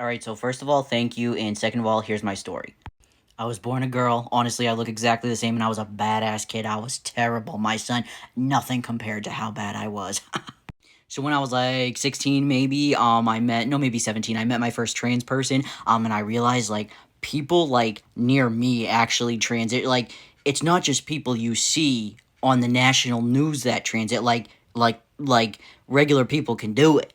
Alright, so first of all, thank you, and second of all, here's my story. I was born a girl. Honestly, I look exactly the same, and I was a badass kid. I was terrible. My son, nothing compared to how bad I was. So when I was like 16, maybe, maybe 17, I met my first trans person, and I realized, like, people, like, near me actually transit. Like, it's not just people you see on the national news that transit. Like, regular people can do it.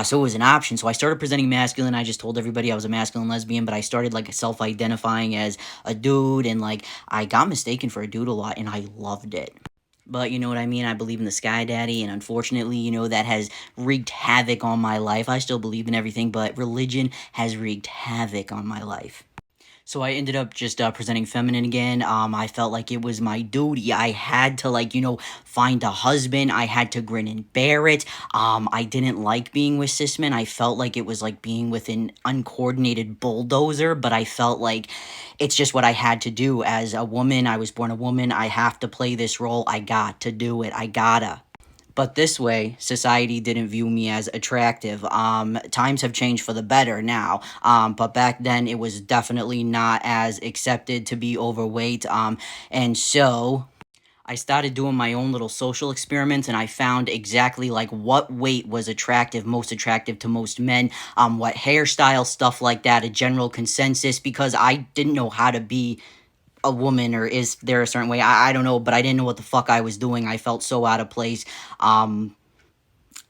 So it was an option. So I started presenting masculine. I just told everybody I was a masculine lesbian, but I started like self-identifying as a dude, and like I got mistaken for a dude a lot, and I loved it. But you know what I mean? I believe in the Sky Daddy, and unfortunately, that has wreaked havoc on my life. I still believe in everything, but religion has wreaked havoc on my life. So I ended up just presenting feminine again. I felt like it was my duty. I had to, like, find a husband. I had to grin and bear it. I didn't like being with cis men. I felt like it was like being with an uncoordinated bulldozer, but I felt like it's just what I had to do. As a woman, I was born a woman. I have to play this role. I got to do it. I gotta. But this way, society didn't view me as attractive. Times have changed for the better now. But back then, it was definitely not as accepted to be overweight. And so I started doing my own little social experiments, and I found exactly like what weight was most attractive to most men, what hairstyle, stuff like that, a general consensus, because I didn't know how to be a woman, or is there a certain way? I don't know, but I didn't know what the fuck I was doing. I felt so out of place. Um,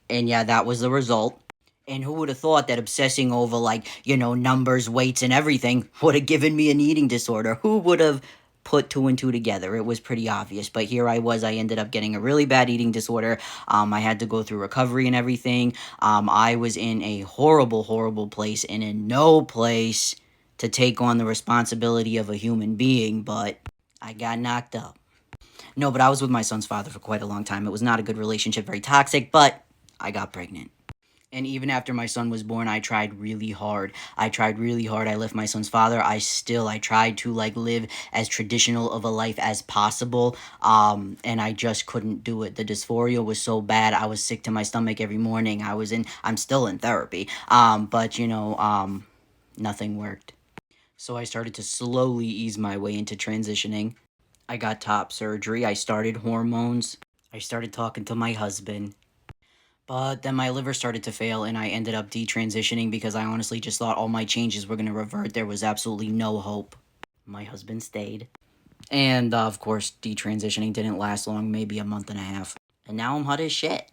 and yeah, that was the result. And who would have thought that obsessing over, like, numbers, weights, and everything would have given me an eating disorder? Who would have put two and two together? It was pretty obvious. But here I was. I ended up getting a really bad eating disorder. I had to go through recovery and everything. I was in a horrible, horrible place, and in no place to take on the responsibility of a human being, but I got knocked up. No, but I was with my son's father for quite a long time. It was not a good relationship, very toxic, but I got pregnant. And even after my son was born, I tried really hard. I tried really hard. I left my son's father. I tried to, like, live as traditional of a life as possible. And I just couldn't do it. The dysphoria was so bad. I was sick to my stomach every morning. I'm still in therapy. But nothing worked. So I started to slowly ease my way into transitioning. I got top surgery. I started hormones. I started talking to my husband. But then my liver started to fail, and I ended up detransitioning because I honestly just thought all my changes were going to revert. There was absolutely no hope. My husband stayed. And, of course, detransitioning didn't last long, maybe a month and a half. And now I'm hot as shit.